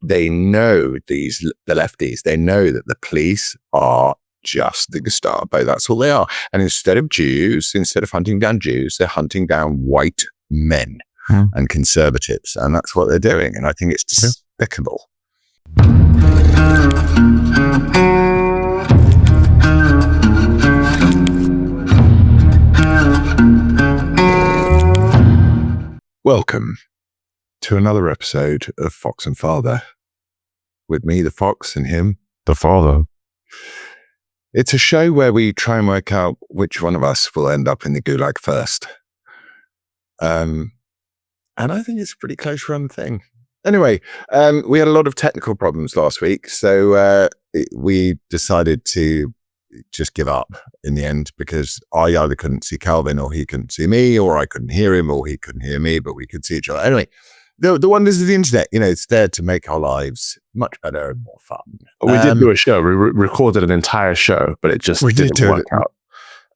they know the lefties, they know that the police are just the Gestapo. That's all they are. And instead of hunting down Jews, they're hunting down white men and conservatives. And that's what they're doing. And I think it's despicable. Welcome to another episode of Fox and Father. With me, the Fox, and him, the Father. It's a show where we try and work out which one of us will end up in the gulag first. And I think it's a pretty close run thing. Anyway, we had a lot of technical problems last week, so we decided to just give up in the end, because I either couldn't see Calvin, or he couldn't see me, or I couldn't hear him, or he couldn't hear me, but we could see each other. Anyway, the wonders of the internet, it's there to make our lives much better and more fun. We did do a show. We recorded an entire show, but it just didn't work out.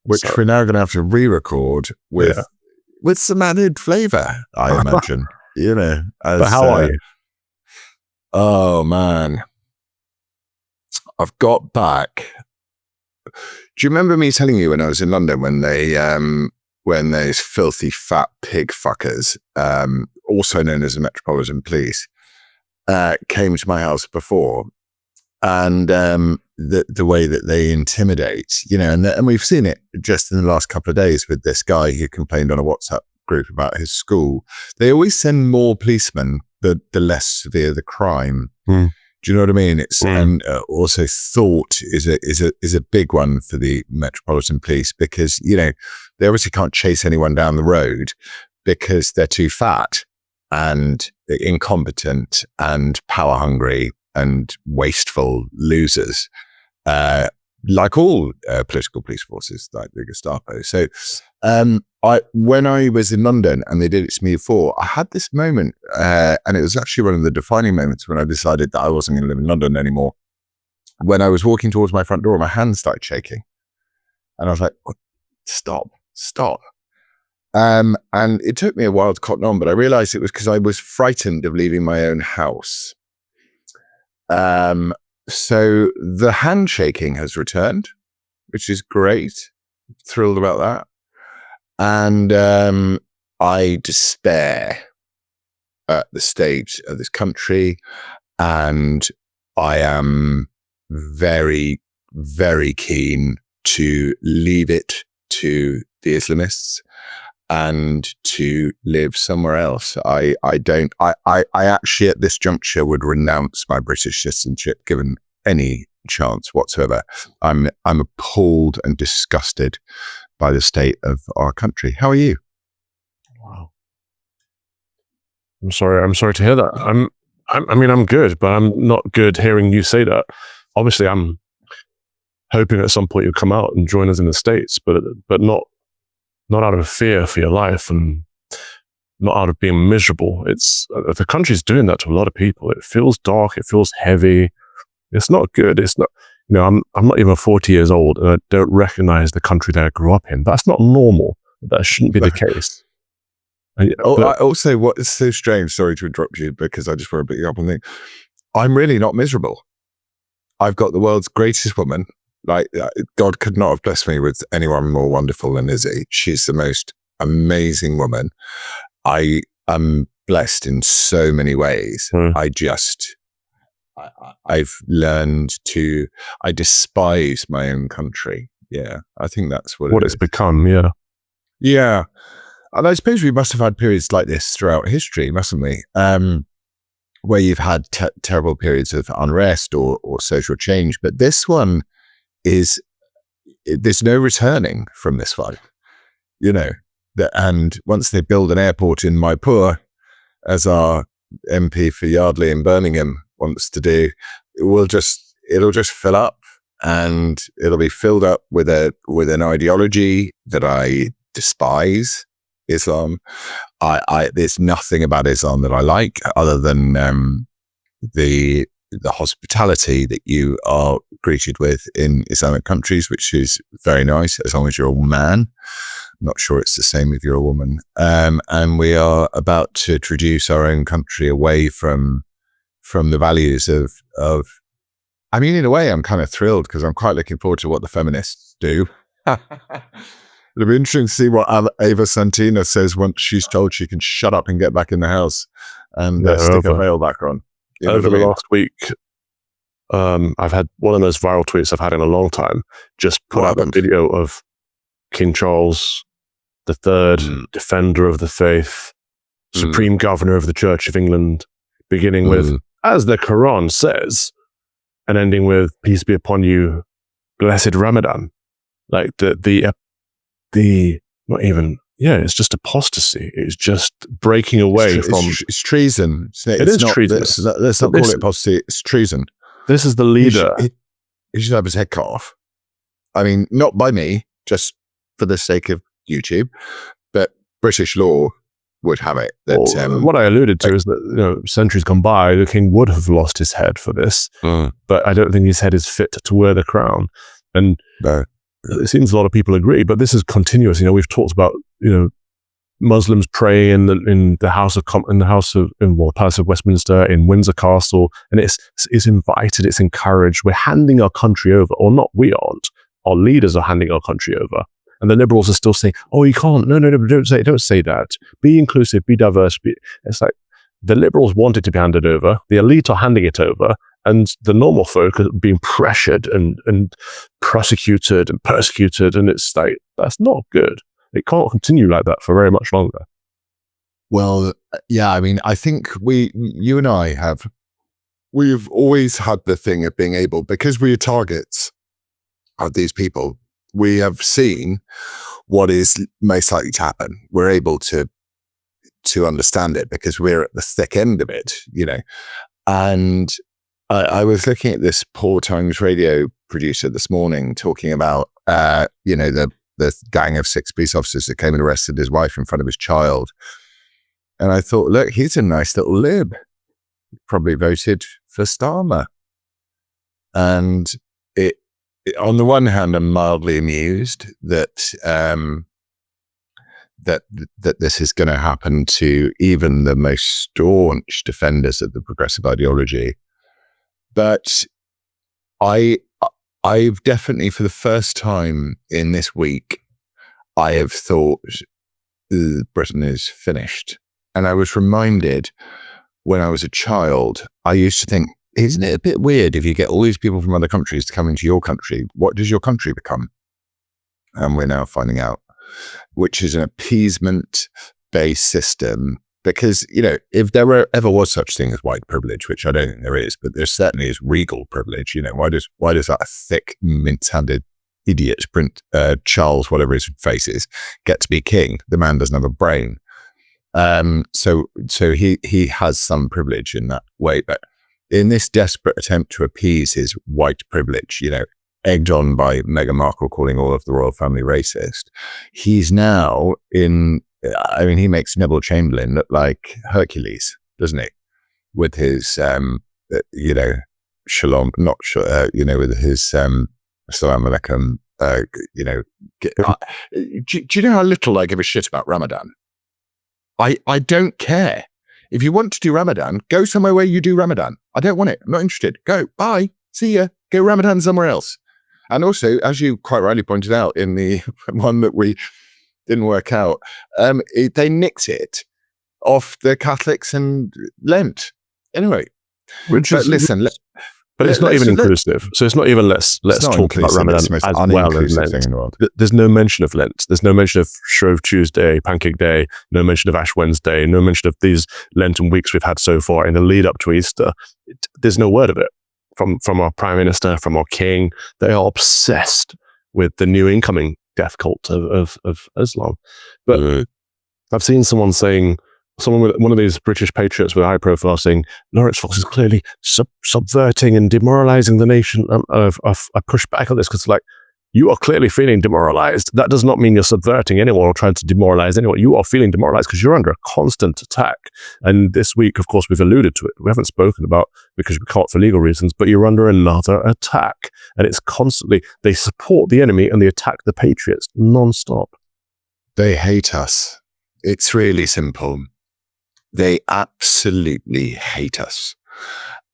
Which we're now going to have to re-record with some added flavor, I imagine. But how are you? Oh, man. I've got back. Do you remember me telling you when I was in London when those filthy fat pig fuckers, also known as the Metropolitan Police, came to my house before, and the way that they intimidate, and we've seen it just in the last couple of days with this guy who complained on a WhatsApp group about his school. They always send more policemen the less severe the crime. Do you know what I mean? It's and also thought is a big one for the Metropolitan Police, because they obviously can't chase anyone down the road because they're too fat and incompetent and power hungry and wasteful losers, like all political police forces, like the Gestapo. So when I was in London and they did it to me before, I had this moment, and it was actually one of the defining moments when I decided that I wasn't going to live in London anymore. When I was walking towards my front door, my hands started shaking. And I was like, stop. And it took me a while to cotton on, but I realized it was because I was frightened of leaving my own house. So the handshaking has returned, which is great. Thrilled about that. And I despair at the state of this country, and I am very, very keen to leave it to the Islamists and to live somewhere else. I actually at this juncture would renounce my British citizenship given any chance whatsoever. I'm appalled and disgusted by the state of our country. How are you? Wow. I'm sorry to hear that. I'm good, but I'm not good hearing you say that. Obviously, I'm hoping at some point you'll come out and join us in the States, but not out of fear for your life and not out of being miserable. It's the country's doing that to a lot of people. It feels dark. It feels heavy. It's not good. It's not. I'm not even 40 years old, and I don't recognize the country that I grew up in. That's not normal. That shouldn't be the case. Also, what is so strange, sorry to interrupt you, because I just want to pick you up on the thing. I'm really not miserable. I've got the world's greatest woman. Like, God could not have blessed me with anyone more wonderful than Izzy. She's the most amazing woman. I am blessed in so many ways. I've learned I despise my own country. Yeah, I think that's what it's become. Yeah. Yeah. And I suppose we must have had periods like this throughout history, mustn't we? Where you've had terrible periods of unrest or social change. But this one there's no returning from this one, and once they build an airport in Maipur, as our MP for Yardley in Birmingham wants to do, it'll just fill up, and it'll be filled up with an ideology that I despise, Islam. There's nothing about Islam that I like other than the hospitality that you are greeted with in Islamic countries, which is very nice as long as you're a man. I'm not sure it's the same if you're a woman. And we are about to introduce our own country away from from the values of. I mean, in a way, I'm kind of thrilled because I'm quite looking forward to what the feminists do. It'll be interesting to see what Ava Santina says once she's told she can shut up and get back in the house and stick a veil back on. You know over what I the mean? last week, I've had one of the most viral tweets I've had in a long time. Just put What out a happened? video of King Charles III, defender of the faith, supreme governor of the Church of England, beginning with, as the Quran says, and ending with, peace be upon you, blessed Ramadan. Like the not even, it's just apostasy. It's just breaking away from... It's treason. It is treason. Let's not call it apostasy. It's treason. This is the leader. He should have his head cut off. I mean, not by me, just for the sake of YouTube, but British law would have it. That what I alluded to is that centuries gone by, the king would have lost his head for this, but I don't think his head is fit to wear the crown. And it seems a lot of people agree, but this is continuous. We've talked about Muslims pray in the House of Palace of Westminster, in Windsor Castle, and it's invited, it's encouraged. We're handing our country over, or not? We aren't. Our leaders are handing our country over, and the liberals are still saying, "Oh, you can't. No, don't say that. Be inclusive, be diverse." It's like the liberals want it to be handed over. The elite are handing it over. And the normal folk are being pressured and prosecuted and persecuted. And it's like, that's not good. It can't continue like that for very much longer. Well, yeah, I mean, I think you and I we've always had the thing of being able, because we are targets of these people, we have seen what is most likely to happen. We're able to understand it because we're at the thick end of it, and I was looking at this Poor Times radio producer this morning talking about, the gang of 6 police officers that came and arrested his wife in front of his child. And I thought, look, he's a nice little lib. Probably voted for Starmer. And on the one hand, I'm mildly amused that this is going to happen to even the most staunch defenders of the progressive ideology. But I've definitely, for the first time in this week, I have thought Britain is finished. And I was reminded when I was a child, I used to think, isn't it a bit weird if you get all these people from other countries to come into your country? What does your country become? And we're now finding out, which is an appeasement-based system. Because, if there ever was such thing as white privilege, which I don't think there is, but there certainly is regal privilege, why does that thick, mince-handed idiot Charles, whatever his face is, get to be king? The man doesn't have a brain. So he has some privilege in that way. But in this desperate attempt to appease his white privilege, egged on by Meghan Markle calling all of the royal family racist, he's now he makes Neville Chamberlain look like Hercules, doesn't he? With his, shalom, with his, salam alaikum, do you know how little I give a shit about Ramadan? I don't care. If you want to do Ramadan, go somewhere where you do Ramadan. I don't want it. I'm not interested. Go. Bye. See ya. Go Ramadan somewhere else. And also, as you quite rightly pointed out in the one that we didn't work out, they nicked it off the Catholics and Lent. Anyway, but it's not even inclusive. So it's not even let's talk about Ramadan as well as Lent. There's no mention of Lent. There's no mention of Shrove Tuesday, Pancake Day, no mention of Ash Wednesday, no mention of these Lenten weeks we've had so far in the lead up to Easter. There's no word of it from our Prime Minister, from our King. They are obsessed with the new incoming death cult of Islam. But I've seen someone with one of these British patriots with a high profile saying, Laurence Fox is clearly subverting and demoralizing the nation. I push back on this because you are clearly feeling demoralized. That does not mean you're subverting anyone or trying to demoralize anyone. You are feeling demoralized because you're under a constant attack. And this week, of course, we've alluded to it. We haven't spoken about because we can't for legal reasons, but you're under another attack. And it's constantly, they support the enemy and they attack the patriots non-stop. They hate us. It's really simple. They absolutely hate us.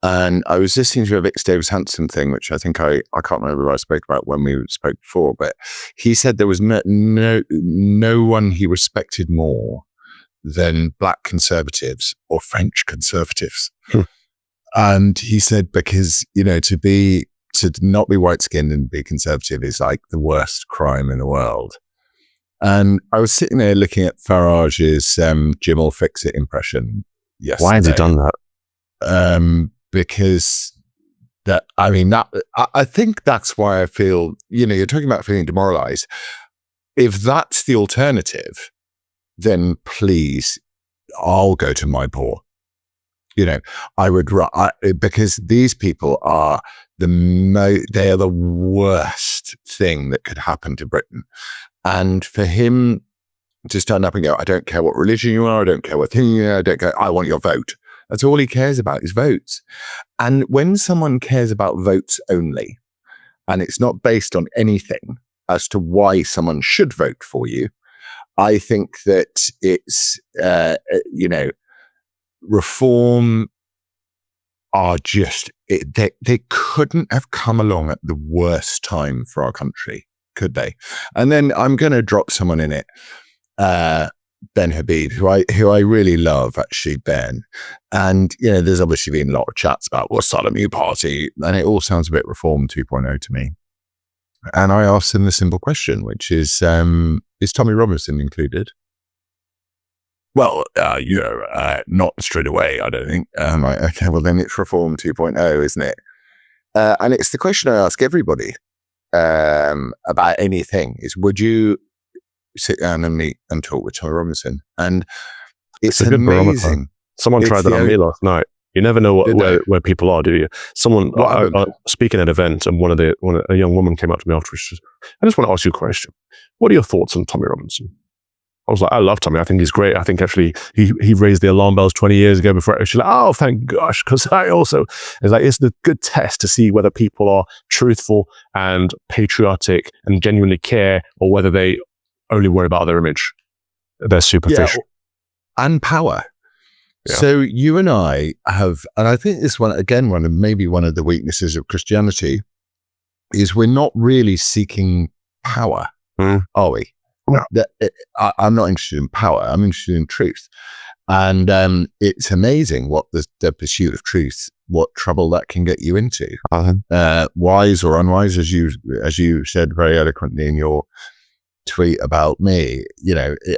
And I was listening to a Vic Davis Hanson thing, which I think I can't remember what I spoke about when we spoke before, but he said there was no one he respected more than black conservatives or French conservatives. And he said, because, to not be white skinned and be conservative is like the worst crime in the world. And I was sitting there looking at Farage's Jim will fix it impression yesterday. Why has he done that? Because I think that's why I feel, you're talking about feeling demoralized. If that's the alternative, then please, I'll go to my paw. I would, because these people are they are the worst thing that could happen to Britain. And for him to stand up and go, I don't care what religion you are, I don't care what thing you are, I want your vote. That's all he cares about is votes. And when someone cares about votes only, and it's not based on anything as to why someone should vote for you, I think that it's, reform are just, they couldn't have come along at the worst time for our country, could they? And then I'm going to drop someone in it, Ben Habib, who I really love, actually, Ben. And, there's obviously been a lot of chats about what's the new party, and it all sounds a bit Reform 2.0 to me. And I asked him the simple question, which is Tommy Robinson included? Well, not straight away, I don't think. Like, okay, well then it's Reform 2.0, isn't it? And it's the question I ask everybody about anything is, would you sit down and meet and talk with Tommy Robinson? And it's a good amazing. Barometer. Someone tried that on me last night. You never know where people are, do you? Someone speaking at an event, and a young woman came up to me afterwards. I just want to ask you a question. What are your thoughts on Tommy Robinson? I was like, I love Tommy. I think he's great. I think actually he raised the alarm bells 20 years ago before she's like, oh, thank gosh. Because it's a good test to see whether people are truthful and patriotic and genuinely care, or whether they only worry about their image. They're superficial. Yeah, and power. Yeah. So you and I have, and I think this one, again, one of the weaknesses of Christianity is we're not really seeking power, are we? No. I'm not interested in power. I'm interested in truth. And it's amazing what the pursuit of truth, what trouble that can get you into. Wise or unwise, as you said very eloquently in your tweet about me,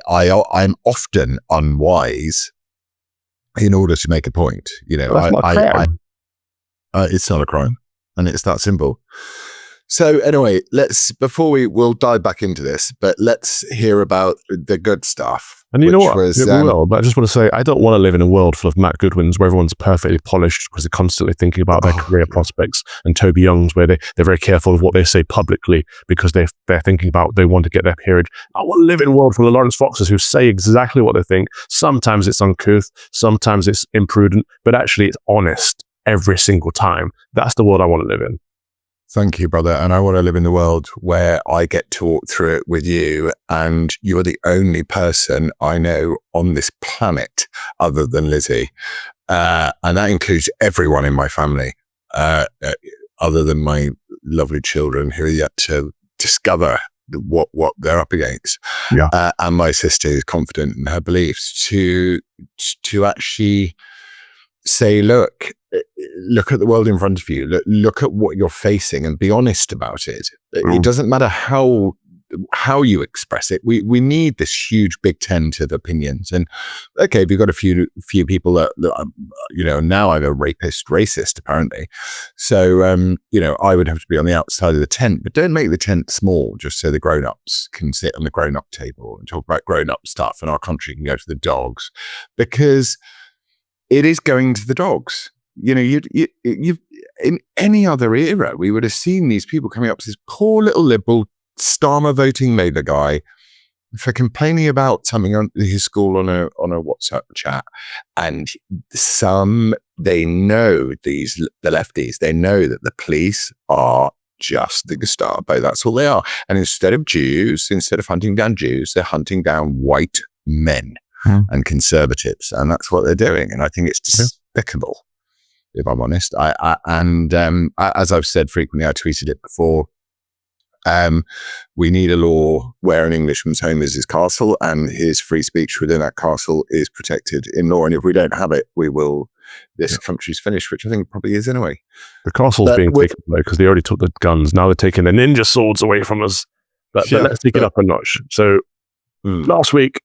I'm often unwise in order to make a point. That's not a crime. It's not a crime, and it's that simple. So anyway, we'll dive back into this, but let's hear about the good stuff. And you know what? But I just want to say, I don't want to live in a world full of Matt Goodwins where everyone's perfectly polished because they're constantly thinking about their career prospects, and Toby Youngs where they're very careful of what they say publicly because they're thinking about, they want to get their peerage. I want to live in a world full of Laurence Foxes who say exactly what they think. Sometimes it's uncouth, sometimes it's imprudent, but actually it's honest every single time. That's the world I want to live in. Thank you, brother. And I want to live in the world where I get to walk through it with you, and you're the only person I know on this planet other than Lizzie. And that includes everyone in my family, other than my lovely children who are yet to discover what they're up against. Yeah. And my sister is confident in her beliefs to actually say, look at the world in front of you. Look at what you're facing and be honest about it. It doesn't matter how you express it. We need this huge big tent of opinions. And okay, if you've got a few people that now I'm a racist apparently. So I would have to be on the outside of the tent, but don't make the tent small just so the grown-ups can sit on the grown-up table and talk about grown-up stuff, and our country can go to the dogs, because it is going to the dogs. You've in any other era, we would have seen these people coming up to this poor little liberal Starmer voting Labour guy for complaining about something on his school on a WhatsApp chat. And they know the lefties, they know that the police are just the Gestapo. That's all they are. And instead of hunting down Jews, they're hunting down white men and conservatives. And that's what they're doing. And I think it's despicable. if I'm honest. As I've said frequently, I tweeted it before. We need a law where an Englishman's home is his castle, and his free speech within that castle is protected in law. And if we don't have it, this country's finished, which I think probably is anyway. The castle's being taken away because they already took the guns. Now they're taking the ninja swords away from us. But let's take it up a notch. So last week,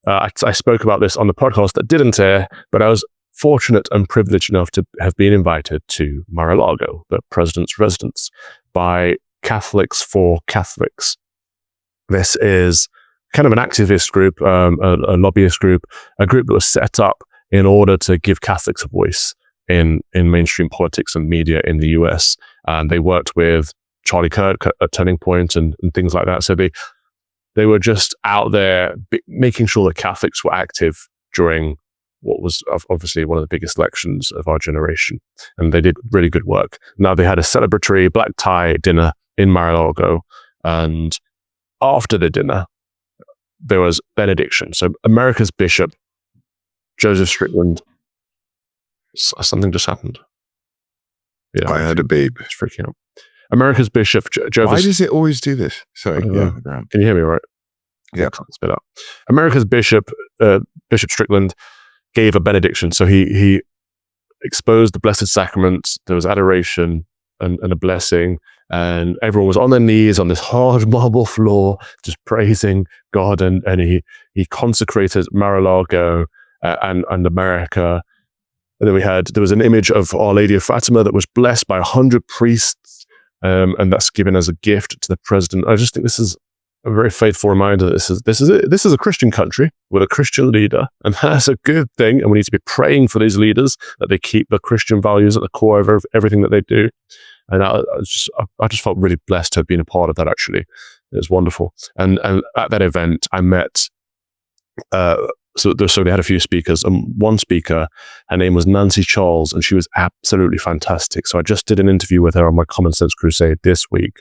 I spoke about this on the podcast that didn't air, but I was fortunate and privileged enough to have been invited to Mar-a-Lago, the president's residence, by Catholics for Catholics. This is kind of an activist group, a lobbyist group, a group that was set up in order to give Catholics a voice in mainstream politics and media in the US. And they worked with Charlie Kirk at Turning Point and things like that. So they were just out there making sure that Catholics were active during what was obviously one of the biggest elections of our generation. And they did really good work. Now they had a celebratory black tie dinner in Mar-a-Lago. And after the dinner, there was benediction. So America's Bishop, Joseph Strickland, something just happened. Yeah, I heard a beep. It's freaking out. America's Bishop, Joseph. Why does it always do this? Sorry. Yeah. Can you hear me all right? Yeah. Spit out. America's Bishop, Bishop Strickland, gave a benediction. So he exposed the Blessed Sacrament. There was adoration and a blessing. And everyone was on their knees on this hard marble floor, just praising God. And he consecrated Mar-a-Lago and America. And then there was an image of Our Lady of Fatima that was blessed by 100 priests. And that's given as a gift to the president. I just think this is a very faithful reminder that this is a Christian country with a Christian leader, and that's a good thing. And we need to be praying for these leaders that they keep the Christian values at the core of everything that they do. And I just felt really blessed to have been a part of that. Actually, it was wonderful. And at that event, I met. So they had a few speakers, and one speaker, her name was Nancy Charles, and she was absolutely fantastic. So I just did an interview with her on my Common Sense Crusade this week.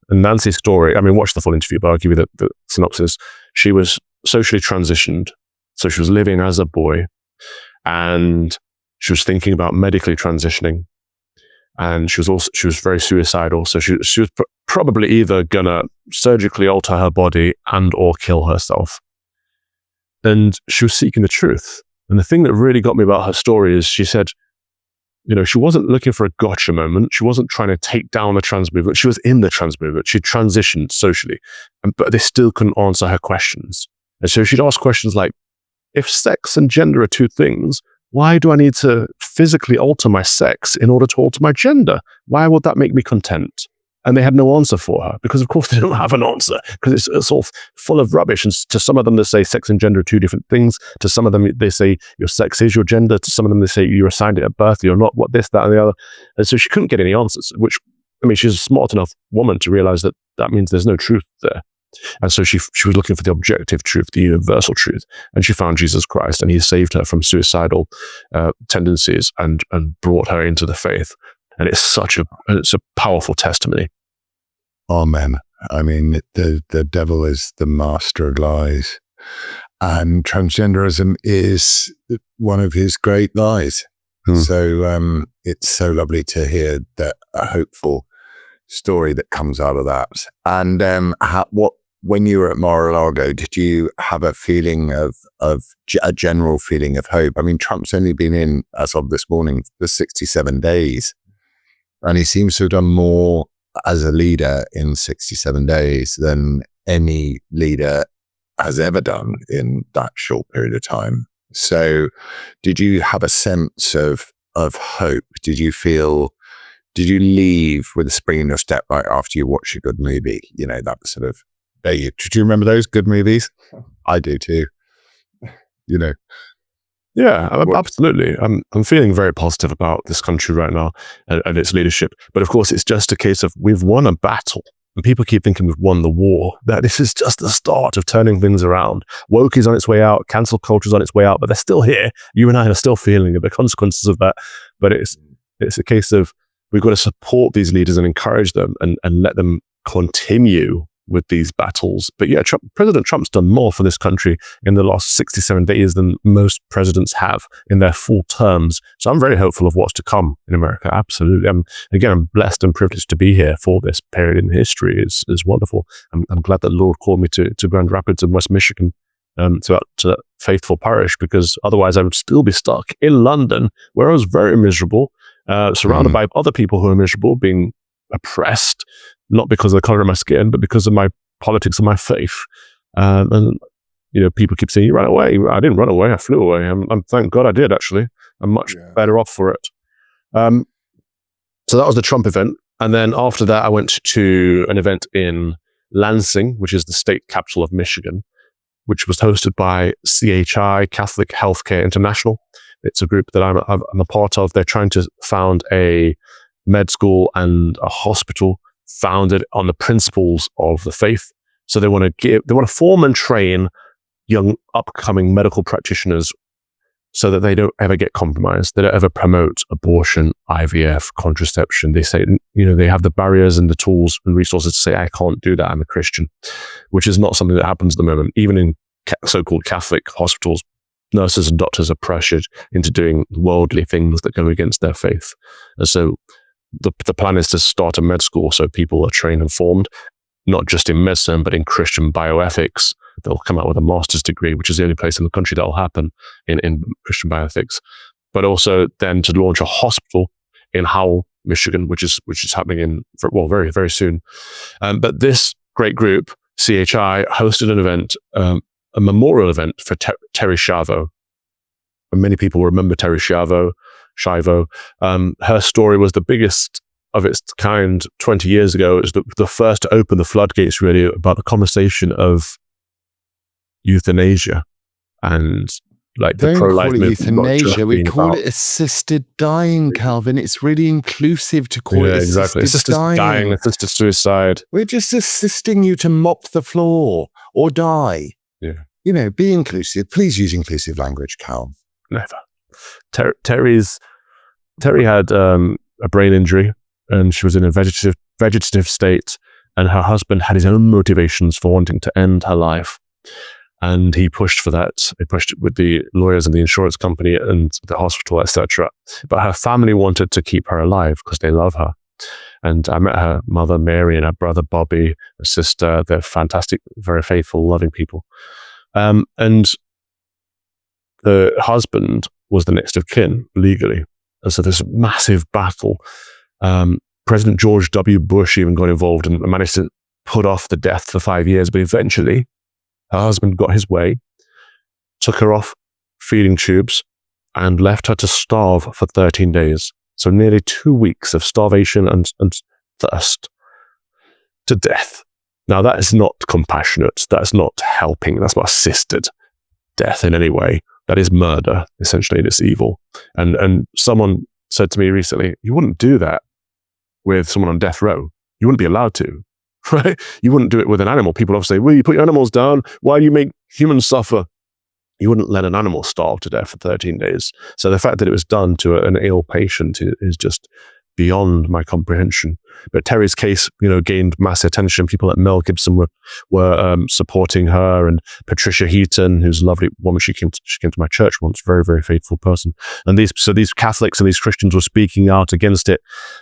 And Nancy's story, I mean, watch the full interview, but I'll give you the synopsis. She was socially transitioned. So she was living as a boy, and she was thinking about medically transitioning. And she was very suicidal. So she was probably either gonna surgically alter her body and or kill herself. And she was seeking the truth. And the thing that really got me about her story is she said, she wasn't looking for a gotcha moment. She wasn't trying to take down the trans movement. She was in the trans movement. She transitioned socially, but they still couldn't answer her questions. And so she'd ask questions like, if sex and gender are two things, why do I need to physically alter my sex in order to alter my gender? Why would that make me content? And they had no answer for her because, of course, they don't have an answer because it's all full of rubbish. And to some of them, they say sex and gender are two different things. To some of them, they say your sex is your gender. To some of them, they say you're assigned it at birth. You're not what this, that, and the other. And so she couldn't get any answers, which, I mean, she's a smart enough woman to realize that means there's no truth there. And so she was looking for the objective truth, the universal truth. And she found Jesus Christ, and he saved her from suicidal tendencies and brought her into the faith. And it's a powerful testimony. Amen. I mean, the devil is the master of lies, and transgenderism is one of his great lies. So it's so lovely to hear that a hopeful story that comes out of that. And when you were at Mar-a-Lago, did you have a feeling of a general feeling of hope? I mean, Trump's only been in, as of this morning, for 67 days. And he seems to have done more as a leader in 67 days than any leader has ever done in that short period of time. So did you have a sense of hope? Did you leave with a spring in your step right after you watch a good movie? That sort of, do you remember those good movies? I do too. Yeah, absolutely. I'm feeling very positive about this country right now and its leadership. But of course, it's just a case of we've won a battle. And people keep thinking we've won the war. That this is just the start of turning things around. Woke is on its way out. Cancel culture is on its way out. But they're still here. You and I are still feeling the consequences of that. But it's a case of we've got to support these leaders and encourage them and let them continue with these battles. But yeah, President Trump's done more for this country in the last 67 days than most presidents have in their full terms. So I'm very hopeful of what's to come in America. Absolutely. I'm blessed and privileged to be here for this period in history. It's wonderful. I'm glad that the Lord called me to Grand Rapids in West Michigan, to that faithful parish, because otherwise I would still be stuck in London, where I was very miserable, surrounded by other people who are miserable, being oppressed, not because of the color of my skin, but because of my politics and my faith. And people keep saying, "You ran away." I didn't run away. I flew away. I'm thank God I did. Actually, I'm much better off for it. So that was the Trump event, and then after that, I went to an event in Lansing, which is the state capital of Michigan, which was hosted by CHI, Catholic Healthcare International. It's a group that I'm a part of. They're trying to found a med school and a hospital founded on the principles of the faith. So they want to form and train young upcoming medical practitioners so that they don't ever get compromised. They don't ever promote abortion, IVF, contraception. They say, they have the barriers and the tools and resources to say, I can't do that. I'm a Christian, which is not something that happens at the moment. Even in so-called Catholic hospitals, nurses and doctors are pressured into doing worldly things that go against their faith. And so the plan is to start a med school so people are trained and formed, not just in medicine, but in Christian bioethics. They'll come out with a master's degree, which is the only place in the country that will happen in Christian bioethics. But also then to launch a hospital in Howell, Michigan, which is happening very, very soon. But this great group, CHI, hosted an event, a memorial event for Terri Schiavo. And many people remember Terri Schiavo. Her story was the biggest of its kind 20 years ago. It was the first to open the floodgates, really, about the conversation of euthanasia and like the pro-life movement. Euthanasia, we call it assisted dying, Calvin. It's really inclusive to call it assisted dying. Assisted suicide. We're just assisting you to mop the floor or die. Yeah. Be inclusive. Please use inclusive language, Cal. Never. Terry had a brain injury, and she was in a vegetative state, and her husband had his own motivations for wanting to end her life. And he pushed for that. He pushed with the lawyers and the insurance company and the hospital, etc. But her family wanted to keep her alive because they love her. And I met her mother, Mary, and her brother, Bobby, her sister. They're fantastic, very faithful, loving people. And the husband was the next of kin legally. And so this massive battle. President George W. Bush even got involved and managed to put off the death for 5 years. But eventually, her husband got his way, took her off feeding tubes, and left her to starve for 13 days. So nearly 2 weeks of starvation and thirst to death. Now, that is not compassionate. That's not helping. That's not assisted death in any way. That is murder, essentially. It's evil. And someone said to me recently, you wouldn't do that with someone on death row. You wouldn't be allowed to. Right? You wouldn't do it with an animal. People often say, well, you put your animals down. Why do you make humans suffer? You wouldn't let an animal starve to death for 13 days. So the fact that it was done to an ill patient is just beyond my comprehension. But Terry's case, gained mass attention. People like Mel Gibson were supporting her, and Patricia Heaton, who's a lovely woman. She came to my church once, very, very faithful person. And these Catholics and these Christians were speaking out against it.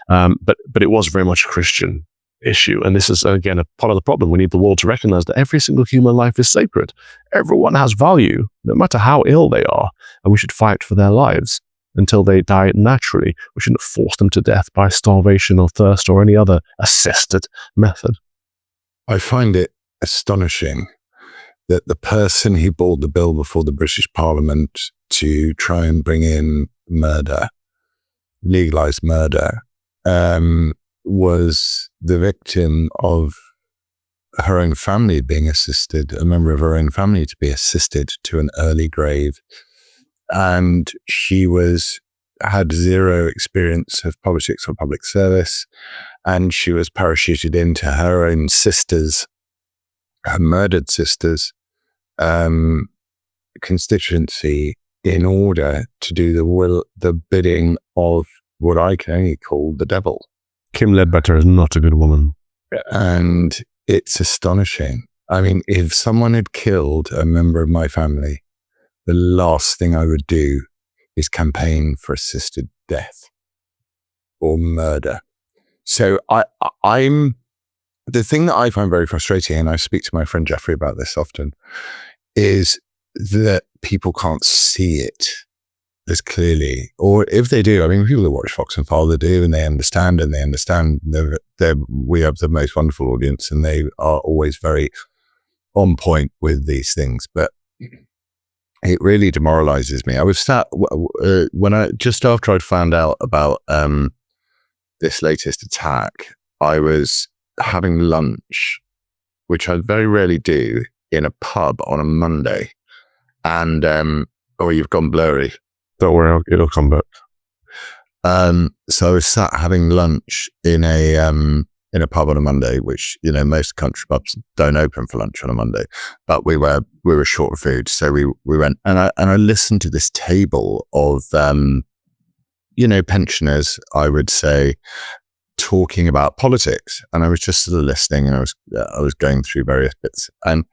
But it was very much a Christian issue. And this is, again, a part of the problem. We need the world to recognize that every single human life is sacred. Everyone has value, no matter how ill they are. And we should fight for their lives until they die naturally. We shouldn't force them to death by starvation or thirst or any other assisted method. I find it astonishing that the person who brought the bill before the British Parliament to try and bring in murder, legalized murder, was the victim of her own family being assisted, a member of her own family to be assisted to an early grave. And she had zero experience of politics or public service. And she was parachuted into her own sisters, her murdered sisters, constituency in order to do the bidding of what I can only call the devil. Kim Ledbetter is not a good woman. And It's astonishing. I mean, if someone had killed a member of my family, the last thing I would do is campaign for assisted death or murder. So I'm the thing that I find very frustrating, and I speak to my friend Jeffrey about this often, is that people can't see it as clearly, or if they do, I mean, people that watch Fox and Father do, and they understand that we have the most wonderful audience, and they are always very on point with these things. But it really demoralizes me. I was sat just after I'd found out about this latest attack, I was having lunch, which I very rarely do, in a pub on a Monday, and you've gone blurry. Don't worry, it'll come back. So I was sat having lunch in a pub on a Monday, which, you know, most country pubs don't open for lunch on a Monday, but we were short of food, so we went, and I listened to this table of pensioners, I would say, talking about politics, and I was just sort of listening, and I was going through various bits, and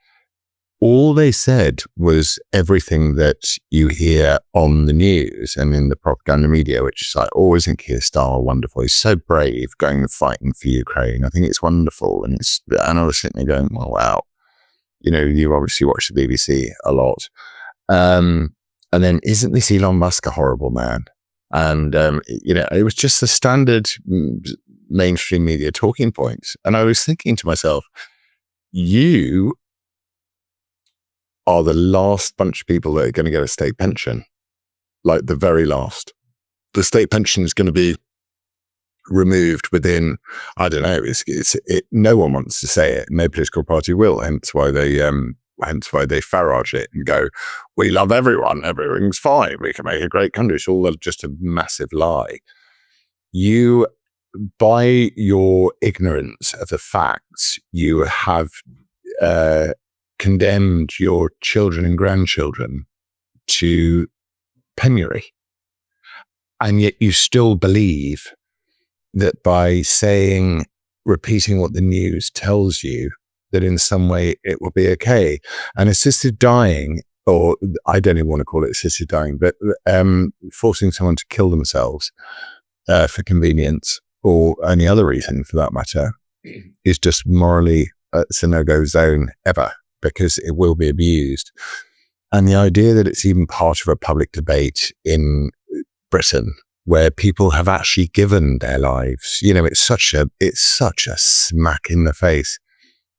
all they said was everything that you hear on the news and in the propaganda media, which is like, oh, isn't Keir Starmer wonderful? He's so brave going and fighting for Ukraine. I think it's wonderful. And I was sitting there going, well, wow. You know, you obviously watch the BBC a lot. And then, isn't this Elon Musk a horrible man? And, it was just the standard mainstream media talking points. And I was thinking to myself, you are the last bunch of people that are going to get a state pension, like the very last. The state pension is going to be removed within, I don't know, no one wants to say it. No political party will, hence why they Farage it and go, we love everyone, everything's fine, we can make a great country. It's all just a massive lie. You, by your ignorance of the facts, you have condemned your children and grandchildren to penury. And yet you still believe that by repeating what the news tells you, that in some way it will be okay. And assisted dying, or I don't even want to call it assisted dying, but forcing someone to kill themselves for convenience or any other reason for that matter, is just morally it's a no-go zone ever, because it will be abused. And the idea that it's even part of a public debate in Britain where people have actually given their lives, it's such a smack in the face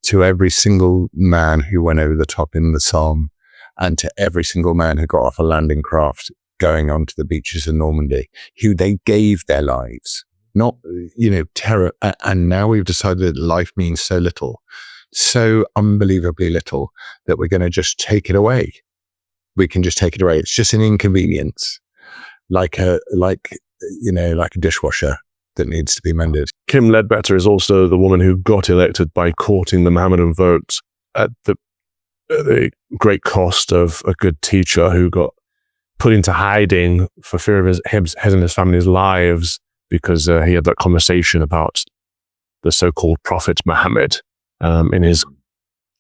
to every single man who went over the top in the Somme, and to every single man who got off a landing craft going onto the beaches of Normandy, who they gave their lives, not, terror. And now we've decided that life means so little, so unbelievably little, that we're going to just take it away. We can just take it away. It's just an inconvenience, like a dishwasher that needs to be mended. Kim Ledbetter is also the woman who got elected by courting the Mohammedan vote at the great cost of a good teacher who got put into hiding for fear of his and his family's lives because he had that conversation about the so-called Prophet Muhammad in his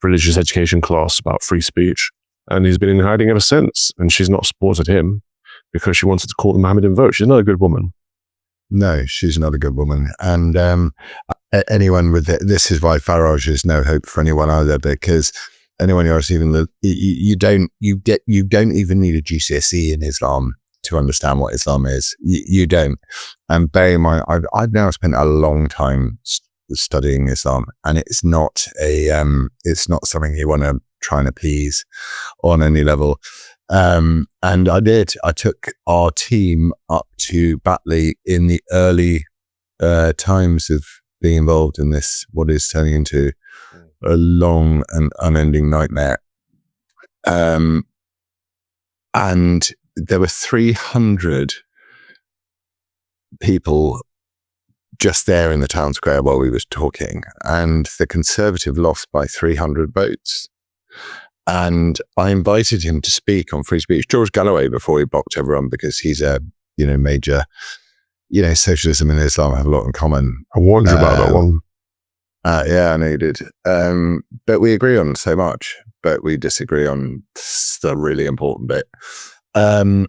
religious education class about free speech. And he's been in hiding ever since. And she's not supported him because she wanted to court the Mohammedan vote. She's not a good woman. No, she's not a good woman. And anyone with this is why Farage is no hope for anyone either, because anyone who has even you don't even need a GCSE in Islam to understand what Islam is. You don't. And bear in mind, I've now spent a long time studying Islam, and it's not something you want to try and appease on any level. And I took our team up to Batley in the early times of being involved in this, what is turning into a long and unending nightmare. And there were 300 people just there in the town square while we was talking, and the Conservative lost by 300 votes. And I invited him to speak on free speech. George Galloway, before he blocked everyone, because he's a major, socialism and Islam have a lot in common. I warned you about that one. Yeah, I know you did. But we agree on so much, but we disagree on the really important bit. And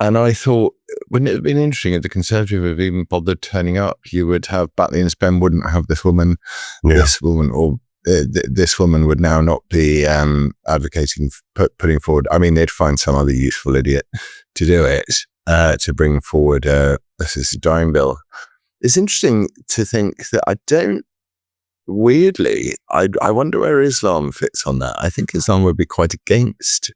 I thought, wouldn't it have been interesting if the Conservative have even bothered turning up? You would have Batley and Spen wouldn't have this woman, this woman, or this woman would now not be advocating, putting forward. I mean, they'd find some other useful idiot to do it, to bring forward a assisted dying bill. It's interesting to think that weirdly, I wonder where Islam fits on that. I think Islam would be quite against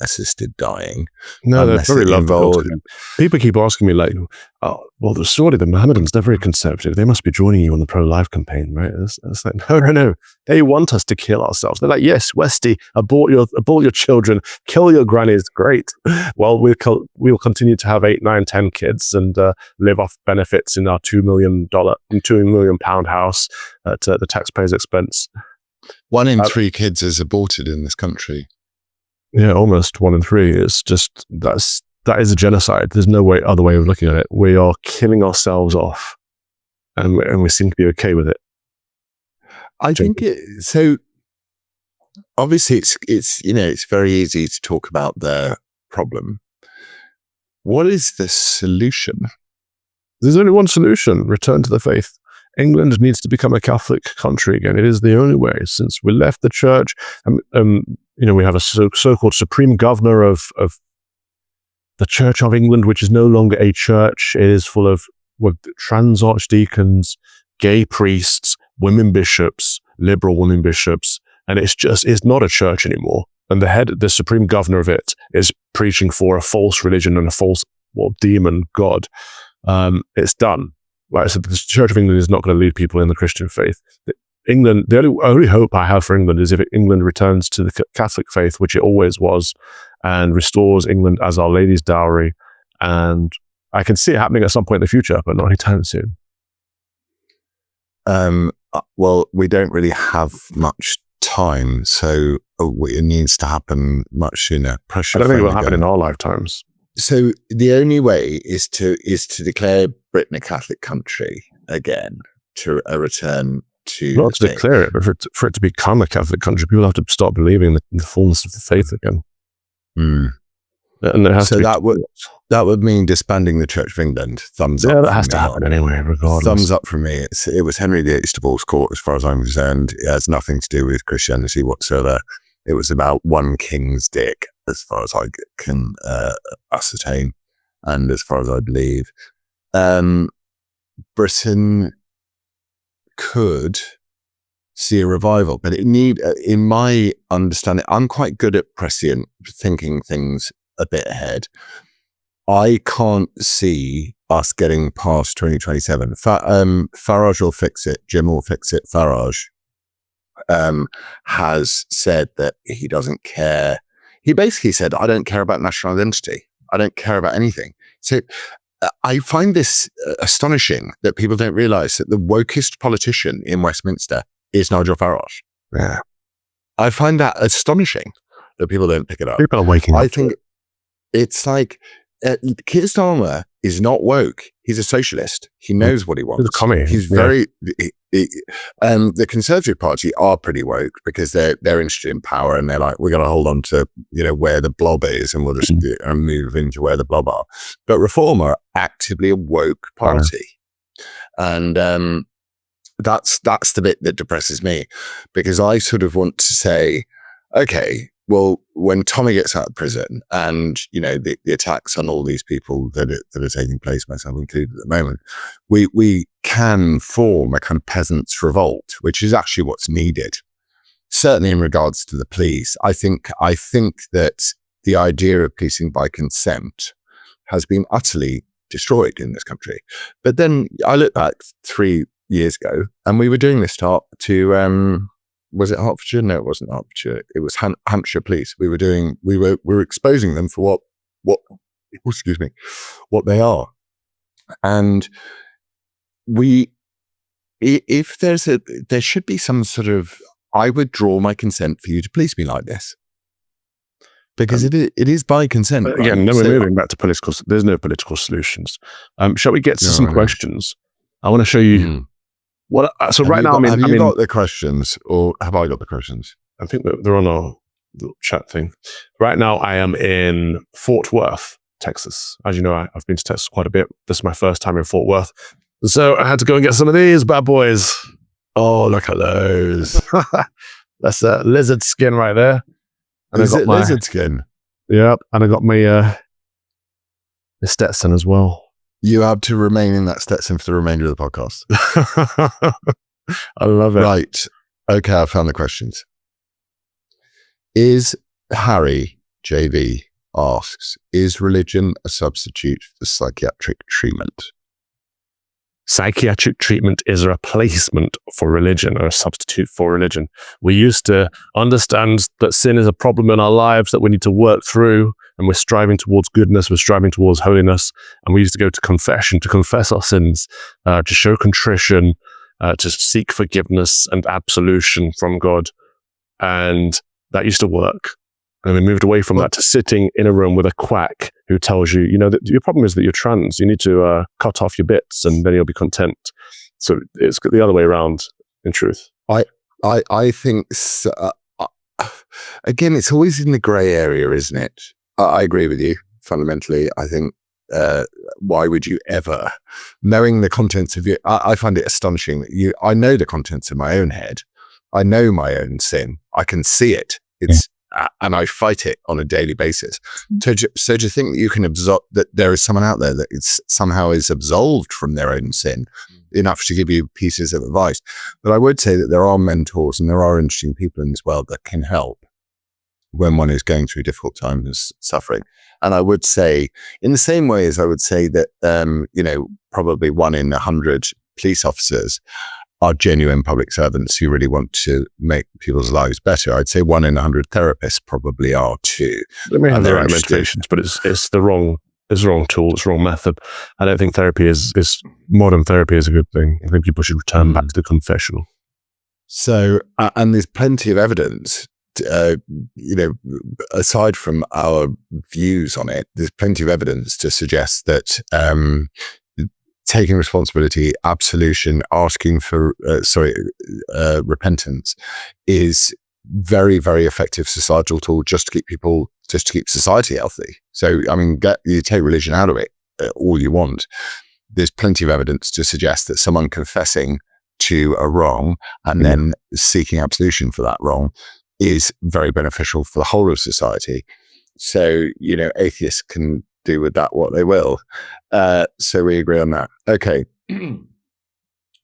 assisted dying. No, they probably love the people keep asking me like, oh, well, surely the Mohammedans, they're very conservative. They must be joining you on the pro-life campaign, right? It's like, no. They want us to kill ourselves. They're like, yes, Westy, abort your children, kill your grannies. Great. Well, we'll continue to have 8, 9, 10 kids and live off benefits in our £2 million house at the taxpayer's expense. 1 in 3 kids is aborted in this country. Yeah, almost 1 in 3. It's just that is a genocide. There's no other way of looking at it. We are killing ourselves off, and we seem to be okay with it. I think so. Obviously, it's very easy to talk about the problem. What is the solution? There's only one solution: return to the faith. England needs to become a Catholic country again. It is the only way. Since we left the church, we have a so-called supreme governor of the Church of England, which is no longer a church. It is full of trans archdeacons, gay priests, women bishops, liberal women bishops, and it's not a church anymore. And the supreme governor of it is preaching for a false religion and a false demon god. It's done. Like I said, the Church of England is not going to lead people in the Christian faith. England, the only hope I have for England is if England returns to the Catholic faith, which it always was, and restores England as Our Lady's dowry. And I can see it happening at some point in the future, but not anytime soon. Well, we don't really have much time, so it needs to happen much sooner. I don't think it will happen in our lifetimes. So the only way is to declare Britain a Catholic country again, to a return to not to declare it, but for it to become a Catholic country, people have to start believing in the fullness of the faith again. And that would mean disbanding the Church of England. Thumbs up. Yeah, that has to happen anyway, regardless. Thumbs up from me. It was Henry VIII's divorce court, as far as I'm concerned. It has nothing to do with Christianity whatsoever. It was about one king's dick, as far as I can ascertain, and as far as I believe. Britain could see a revival, but in my understanding, I'm quite good at prescient thinking things a bit ahead. I can't see us getting past 2027. Farage will fix it. Jim will fix it. Farage has said that he doesn't care. He basically said, I don't care about national identity. I don't care about anything. So I find this astonishing that people don't realize that the wokest politician in Westminster is Nigel Farage. Yeah. I find that astonishing that people don't pick it up. People are waking up. I think it's like Keir Starmer is not woke. He's a socialist. He knows what he wants. He's a commie. He's very. The Conservative Party are pretty woke because they're interested in power and they're like, we're going to hold on to where the blob is and we'll just move into where the blob are. But Reform are actively a woke party, and that's the bit that depresses me, because I sort of want to say, okay, well, when Tommy gets out of prison and, the attacks on all these people that are taking place, myself included at the moment, we can form a kind of peasants' revolt, which is actually what's needed. Certainly in regards to the police, I think that the idea of policing by consent has been utterly destroyed in this country. But then I look back 3 years ago and we were doing this talk to, was it Hertfordshire? No, it wasn't Hertfordshire. It was Hampshire Police. We were exposing them for what they are. And there should be some sort of, I withdraw my consent for you to police me like this. Because it is by consent. Again, we're moving back to political, there's no political solutions. Shall we get to some questions? I want to show you Well, so Have right you now, got, I have mean, you got the questions, or have I got the questions? I think that they're on our little chat thing. Right now, I am in Fort Worth, Texas. As you know, I've been to Texas quite a bit. This is my first time in Fort Worth. So I had to go and get some of these bad boys. Oh, look at those. That's a lizard skin right there. And Is it lizard skin? Yep. And I got my the Stetson as well. You have to remain in that Stetson for the remainder of the podcast. I love it. Right. Okay, I found the questions. Is Harry JV asks, is religion a substitute for psychiatric treatment? Psychiatric treatment is a replacement for religion or a substitute for religion. We used to understand that sin is a problem in our lives that we need to work through, and we're striving towards goodness, we're striving towards holiness, and we used to go to confession to confess our sins, to show contrition, to seek forgiveness and absolution from God. And that used to work. And we moved away from that to sitting in a room with a quack who tells you, you know, that your problem is that you're trans. You need to cut off your bits and then you'll be content. So it's the other way around, in truth. I think, so, again, it's always in the grey area, isn't it? I agree with you, fundamentally. I think, why would you ever, knowing the contents of I find it astonishing that I know the contents of my own head. I know my own sin. I can see it. And I fight it on a daily basis. So to think that you can that there is someone out there that somehow is absolved from their own sin enough to give you pieces of advice. But I would say that there are mentors and there are interesting people in this world that can help when one is going through difficult times and suffering. And I would say, in the same way as I would say that, probably 1 in 100 police officers are genuine public servants who really want to make people's lives better. I'd say 1 in 100 therapists probably are too. They may have the right motivations, but it's the wrong tool, it's the wrong method. I don't think modern therapy is a good thing. I think people should return back to the confessional. So, and there's plenty of evidence, aside from our views on it, there's plenty of evidence to suggest that taking responsibility, absolution, asking for repentance is very, very effective societal tool just to keep society healthy. So, I mean, you take religion out of it, all you want. There's plenty of evidence to suggest that someone confessing to a wrong and then seeking absolution for that wrong is very beneficial for the whole of society. So, atheists can do with that what they will. So we agree on that. Okay.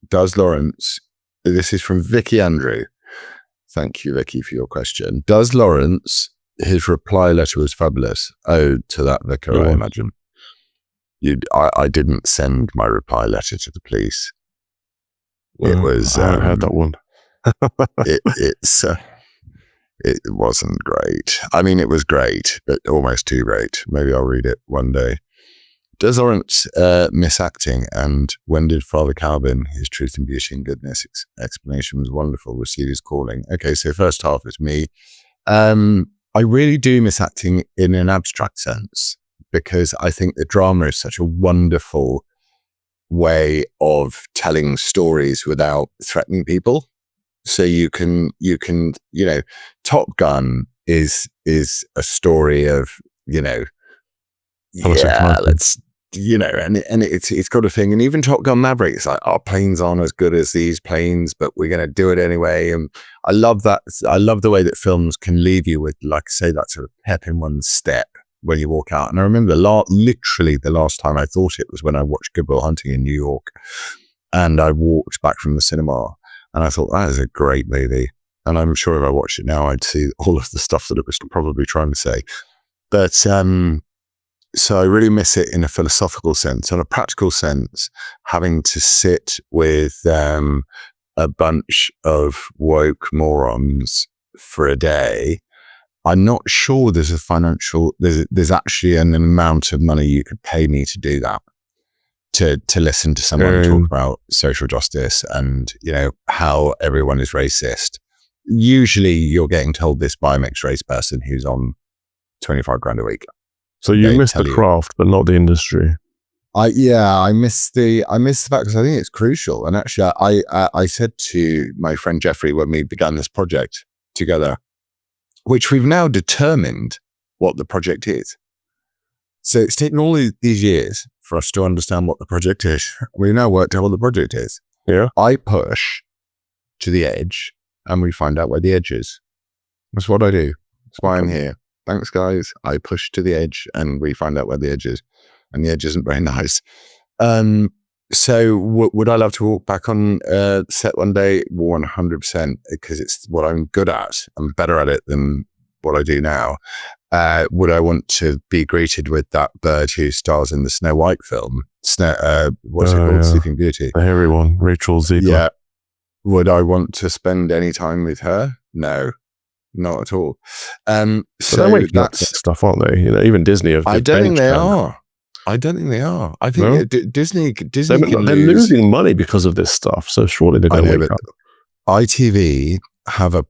Does Laurence, this is from Vicky Andrew. Thank you, Vicky, for your question. Does Laurence, his reply letter was fabulous. Oh, to that vicar, I imagine. I didn't send my reply letter to the police. It was... I haven't heard that one. It wasn't great. I mean, it was great, but almost too great. Maybe I'll read it one day. Does Laurence miss acting? And when did Father Calvin, his Truth and Beauty and Goodness explanation was wonderful, receive his calling? Okay, so first half is me. I really do miss acting in an abstract sense because I think the drama is such a wonderful way of telling stories without threatening people. So you can, Top Gun is a story of, and it's got a thing. And even Top Gun Maverick, it's like, our planes aren't as good as these planes, but we're going to do it anyway. And I love that. I love the way that films can leave you with, like I say, that sort of pep in one's step when you walk out. And I remember literally the last time I thought it was when I watched Good Will Hunting in New York. And I walked back from the cinema. And I thought, that is a great movie. And I'm sure if I watched it now, I'd see all of the stuff that it was probably trying to say. But so I really miss it in a philosophical sense. On a practical sense, having to sit with a bunch of woke morons for a day, I'm not sure there's there's actually an amount of money you could pay me to do that. To listen to someone talk about social justice and, how everyone is racist. Usually you're getting told this by a mixed race person who's on 25 grand a week. So you miss the craft, but not the industry. I miss the fact because I think it's crucial. And actually, I said to my friend Jeffrey when we began this project together, which we've now determined what the project is. So it's taken all these years for us to understand what the project is. We've now worked out what the project is. Yeah. I push to the edge and we find out where the edge is. That's what I do. That's why I'm here. Thanks, guys. I push to the edge and we find out where the edge is. And the edge isn't very nice. So would I love to walk back on set one day? 100%, because it's what I'm good at. I'm better at it than what I do now. Would I want to be greeted with that bird who stars in the Snow White film? What's it called? Yeah. Sleeping Beauty. The hairy one, Rachel Zegler. Yeah. Would I want to spend any time with her? No, not at all. So they're waking up to that stuff, aren't they? Even Disney have. I don't think they are. I think Disney they're can losing money because of this stuff. So surely they're going to wake up. ITV have a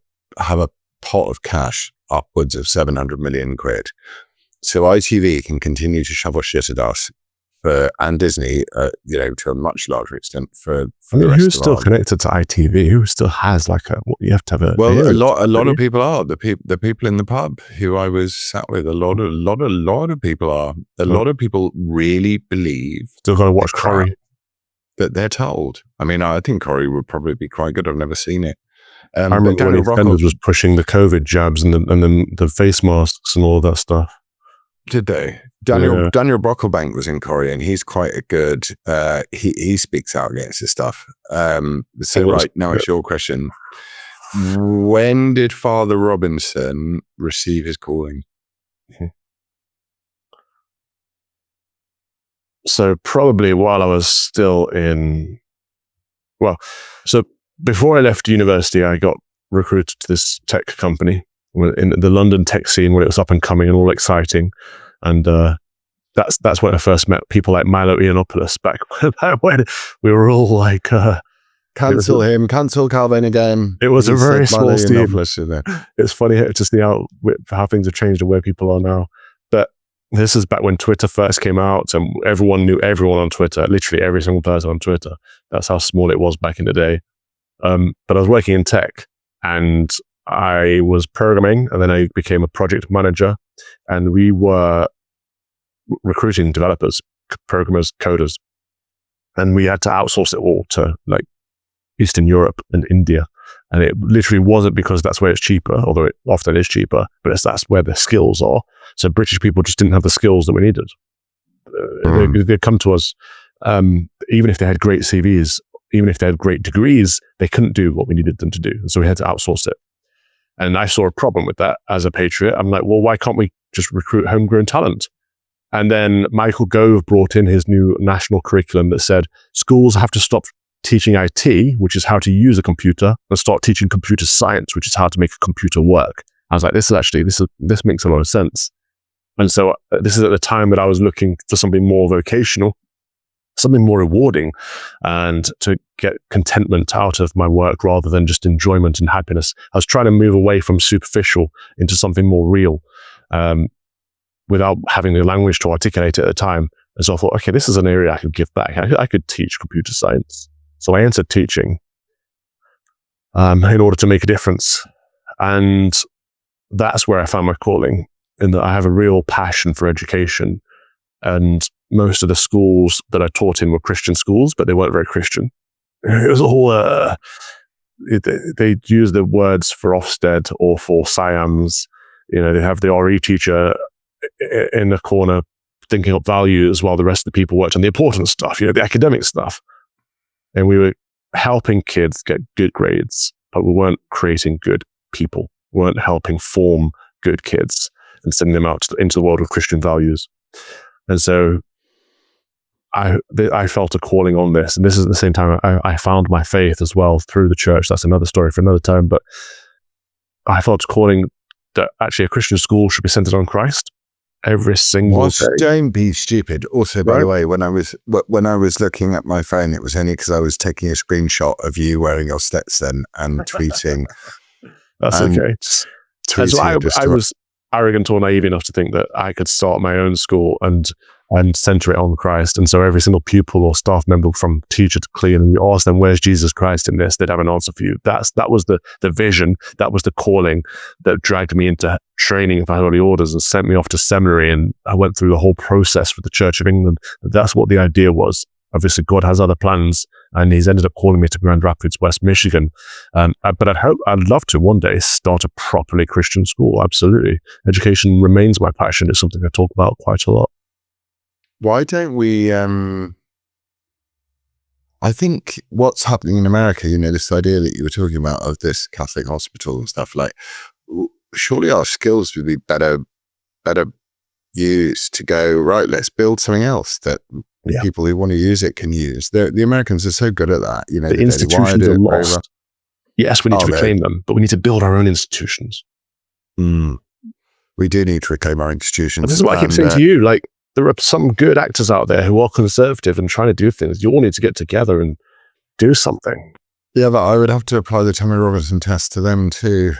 pot of cash upwards of 700 million quid. So ITV can continue to shovel shit at us, and Disney, to a much larger extent for the rest who's still connected to ITV? Who still has you have to have a... Well, a lot of people are. The people in the pub who I was sat with, a lot of people are. A lot of people really believe... Still got to watch Corrie. That they're told. I mean, I think Corrie would probably be quite good. I've never seen it. I remember when EastEnders was pushing the COVID jabs and the face masks and all that stuff. Did they? Daniel Brocklebank was in Corrie, and he's quite a good. He speaks out against this stuff. So right now, it's your question. When did Father Robinson receive his calling? So probably while I was still in. Well, so before I left university, I got recruited to this tech company in the London tech scene when it was up and coming and all exciting. And that's when I first met people like Milo Yiannopoulos back when we were all like... cancel Calvin again. It was a very small team. It's funny to see how things have changed and where people are now. But this is back when Twitter first came out and everyone knew everyone on Twitter, literally every single person on Twitter. That's how small it was back in the day. But I was working in tech and I was programming, and then I became a project manager, and we were recruiting developers, programmers, coders, and we had to outsource it all to Eastern Europe and India. And it literally wasn't because that's where it's cheaper, although it often is cheaper, but that's where the skills are. So British people just didn't have the skills that we needed. They'd come to us, even if they had great CVs, even if they had great degrees, they couldn't do what we needed them to do. And so we had to outsource it. And I saw a problem with that as a patriot. I'm like, well, why can't we just recruit homegrown talent? And then Michael Gove brought in his new national curriculum that said schools have to stop teaching IT, which is how to use a computer, and start teaching computer science, which is how to make a computer work. I was like, this makes a lot of sense. And so this is at the time that I was looking for something more vocational, something more rewarding, and to get contentment out of my work rather than just enjoyment and happiness. I was trying to move away from superficial into something more real, without having the language to articulate it at the time. And so I thought, okay, this is an area I could give back. I could teach computer science. So I entered teaching in order to make a difference. And that's where I found my calling, in that I have a real passion for education. And most of the schools that I taught in were Christian schools, but they weren't very Christian. It was all, they use the words for Ofsted or for SIAMs. They have the RE teacher in the corner thinking up values while the rest of the people worked on the important stuff, the academic stuff. And we were helping kids get good grades, but we weren't creating good people. We weren't helping form good kids and sending them out into the world with Christian values. And so I felt a calling on this. And this is at the same time I found my faith as well through the church. That's another story for another time. But I felt a calling that actually a Christian school should be centered on Christ. Every single day. Don't be stupid. Also, by the way, when I was looking at my phone, it was only because I was taking a screenshot of you wearing your Stetson and tweeting. That's okay. And so I was arrogant or naive enough to think that I could start my own school, and and center it on Christ. And so every single pupil or staff member, from teacher to clean, and you ask them, where's Jesus Christ in this? They'd have an answer for you. That was the vision. That was the calling that dragged me into training for holy orders and sent me off to seminary. And I went through the whole process for the Church of England. That's what the idea was. Obviously, God has other plans, and he's ended up calling me to Grand Rapids, West Michigan. But I'd love to one day start a properly Christian school. Absolutely. Education remains my passion. It's something I talk about quite a lot. Why don't we, I think what's happening in America, this idea that you were talking about of this Catholic hospital and stuff, like, surely our skills would be better used to go, right, let's build something else that people who want to use it can use. The Americans are so good at that. The institutions are lost. Yes, we need to reclaim them, but we need to build our own institutions. We do need to reclaim our institutions. And this is what I keep saying to you, like, there are some good actors out there who are conservative and trying to do things. You all need to get together and do something. Yeah, but I would have to apply the Tommy Robinson test to them too.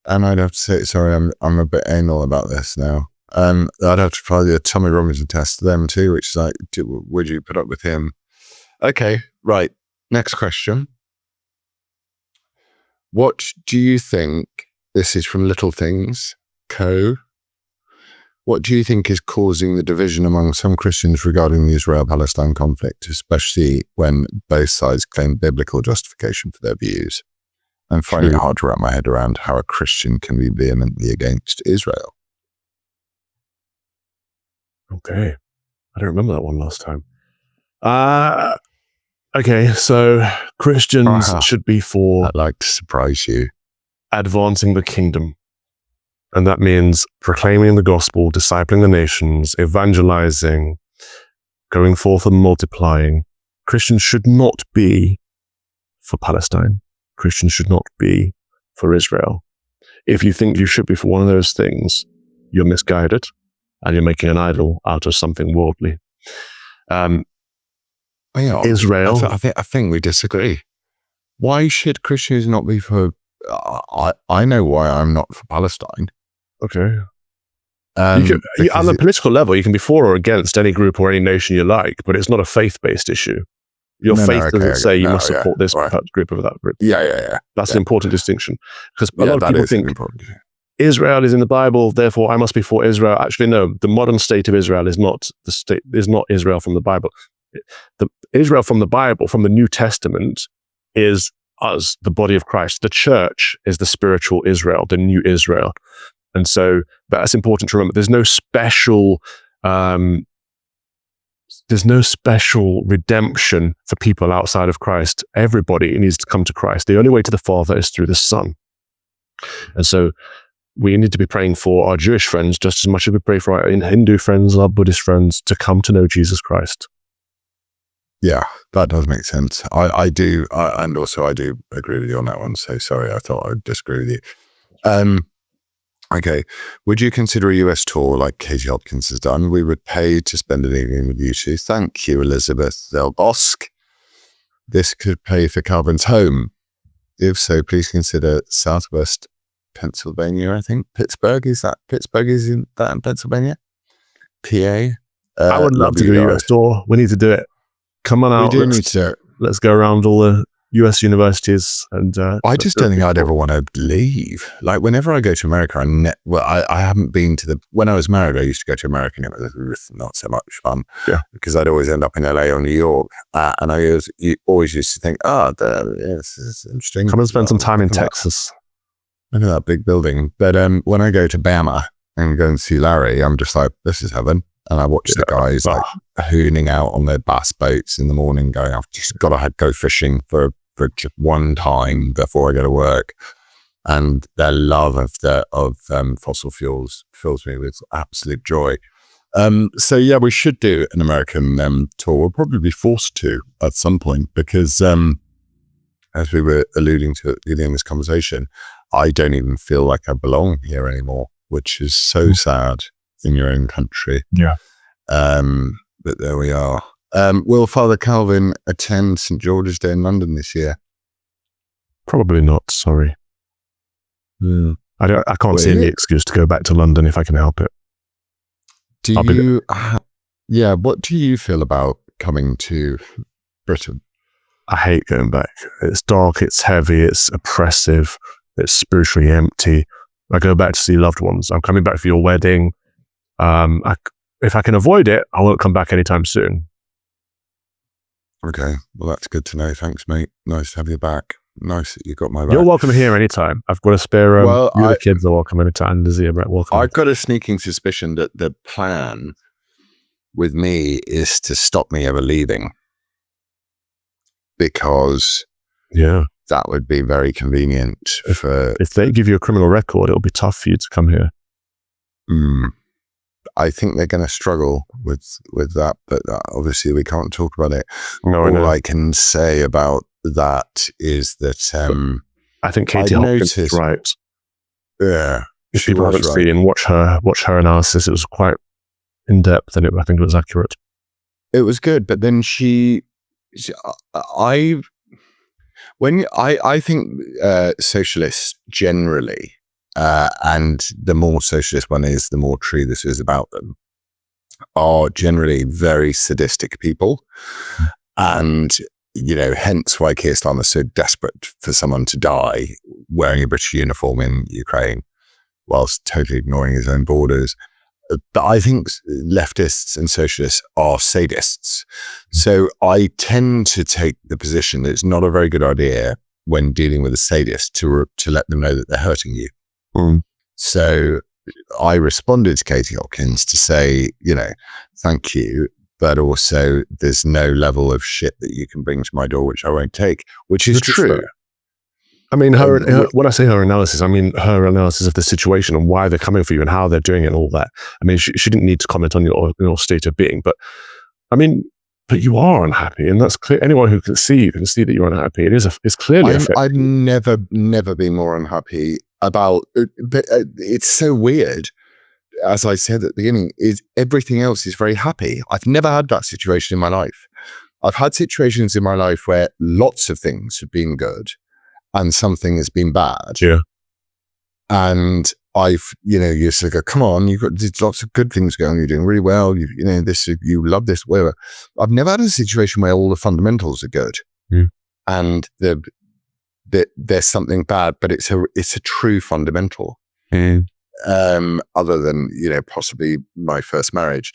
And I'd have to say, sorry, I'm a bit anal about this now. I'd have to apply the Tommy Robinson test to them too, which is like, would you put up with him? Okay, right. Next question. What do you think, this is from Little Things Co., what do you think is causing the division among some Christians regarding the Israel-Palestine conflict, especially when both sides claim biblical justification for their views? I'm finding it hard to wrap my head around how a Christian can be vehemently against Israel. Okay. I don't remember that one last time. Okay, so Christians should be for... I'd like to surprise you. Advancing the kingdom. And that means proclaiming the gospel, discipling the nations, evangelizing, going forth and multiplying. Christians should not be for Palestine. Christians should not be for Israel. If you think you should be for one of those things, you're misguided and you're making an idol out of something worldly. Israel. I think we disagree. Why should Christians not be for... I know why I'm not for Palestine. Okay. On the political level, you can be for or against any group or any nation you like, but it's not a faith-based issue. Your faith doesn't say you must support this group or that group. Yeah. That's an important distinction, because a lot of people think Israel is in the Bible, therefore I must be for Israel. Actually, no. The modern state of Israel is not the state. Is not Israel from the Bible. The Israel from the Bible, from the New Testament, is us, the body of Christ. The church is the spiritual Israel, the new Israel. And so that's important to remember. There's no special redemption for people outside of Christ. Everybody needs to come to Christ. The only way to the Father is through the Son. And so we need to be praying for our Jewish friends just as much as we pray for our Hindu friends, our Buddhist friends, to come to know Jesus Christ. Yeah, that does make sense. I do, and also I do agree with you on that one. So sorry, I thought I would disagree with you. Okay, would you consider a US tour like Katie Hopkins has done? We would pay to spend an evening with you two. Thank you, Elizabeth Zelbosk. This could pay for Calvin's home. If so, please consider Southwest Pennsylvania, I think. Pittsburgh, is that in Pennsylvania? PA? I would love to do a US tour. We need to do it. Come on out. We do need to. Let's go around all the US universities. And I just don't think I'd ever want to leave. Like, whenever I go to America, I haven't been to when I was married, I used to go to America and it was not so much fun. Yeah. Because I'd always end up in LA or New York. And I always used to think, this is interesting. Come and spend some time in Texas. Look at that big building. But when I go to Bama and go and see Larry, I'm just like, this is heaven. And I watch the guys like hooning out on their bass boats in the morning, going, I've just got to go fishing for just one time before I go to work. And their love of fossil fuels fills me with absolute joy. So yeah, we should do an American tour. We'll probably be forced to at some point because, as we were alluding to at the beginning of this conversation, I don't even feel like I belong here anymore, which is so sad. In your own country. Yeah. But there we are. Will Father Calvin attend St. George's Day in London this year? Probably not, sorry. I can't see any excuse to go back to London if I can help it. What do you feel about coming to Britain? I hate going back. It's dark, it's heavy, it's oppressive, it's spiritually empty. I go back to see loved ones. I'm coming back for your wedding. If I can avoid it, I won't come back anytime soon. Okay, well, that's good to know. Thanks, mate. Nice to have you back. Nice that you got my back. You're welcome here anytime. I've got a spare room. Well, you the kids are welcome anytime. Lizzie, welcome. I've got a sneaking suspicion that the plan with me is to stop me ever leaving, because that would be very convenient. If they give you a criminal record, it'll be tough for you to come here. I think they're going to struggle with that, but obviously we can't talk about it. No, All I can say about that is that I think Katie Hopkins is right. Yeah, if people haven't seen, watch her analysis. It was quite in depth, and I think it was accurate. It was good, but then I think socialists generally, and the more socialist one is, the more true this is about them, are generally very sadistic people. And, hence why Keir Starmer's so desperate for someone to die wearing a British uniform in Ukraine, whilst totally ignoring his own borders. But I think leftists and socialists are sadists. So I tend to take the position that it's not a very good idea when dealing with a sadist to let them know that they're hurting you. So I responded to Katie Hopkins to say, thank you, but also there's no level of shit that you can bring to my door which I won't take, which is true. I mean, when I say her analysis, I mean her analysis of the situation and why they're coming for you and how they're doing it and all that. I mean, she didn't need to comment on your state of being, but I mean, but you are unhappy, and that's clear. Anyone who can see that you're unhappy. It's clearly. I've never been more unhappy about. But it's so weird. As I said at the beginning, is everything else is very happy. I've never had that situation in my life. I've had situations in my life where lots of things have been good and something has been bad. Yeah. And I've, you sort of go, come on, you've got lots of good things going, you're doing really well, you love this, whatever. I've never had a situation where all the fundamentals are good. And there's something bad, but it's a true fundamental. Other than, possibly my first marriage.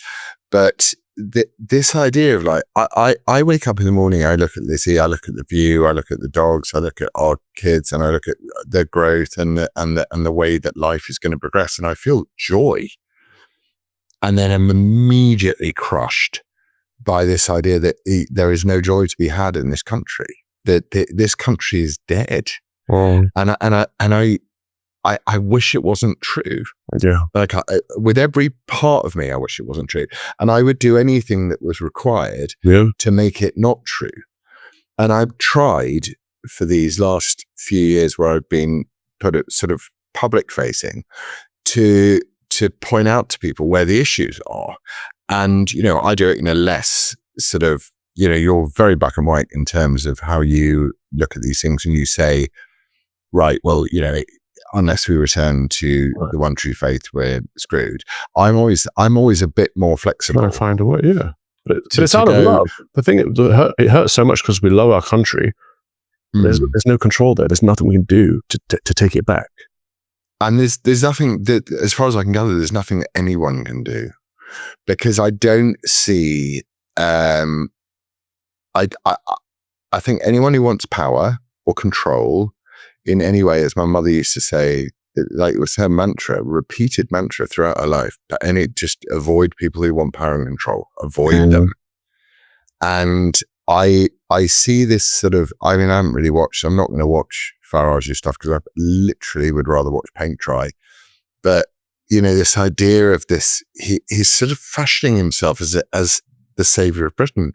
But this idea of like, I wake up in the morning, I look at Lizzie, I look at the view, I look at the dogs, I look at our kids, and I look at their growth and the way that life is going to progress, and I feel joy. And then I'm immediately crushed by this idea that there is no joy to be had in this country, that this country is dead. And I wish it wasn't true. Yeah. Like with every part of me, I wish it wasn't true. And I would do anything that was required to make it not true. And I've tried for these last few years where I've been put at sort of public facing to point out to people where the issues are. And, I do it in a less sort of, you're very black and white in terms of how you look at these things, and you say, right, well, unless we return to the one true faith, we're screwed. I'm always a bit more flexible. Trying to find a way, but it's out of love. The thing, it hurts so much because we love our country. There's no control there. There's nothing we can do to take it back. And there's nothing that, as far as I can gather, there's nothing that anyone can do, because I don't see. I think anyone who wants power or control in any way, as my mother used to say, like it was her mantra, repeated mantra throughout her life, just avoid people who want power and control, avoid them. And I see this sort of, I haven't really watched, I'm not going to watch Farage's stuff because I literally would rather watch paint dry. But, this idea of this, he's sort of fashioning himself as the savior of Britain.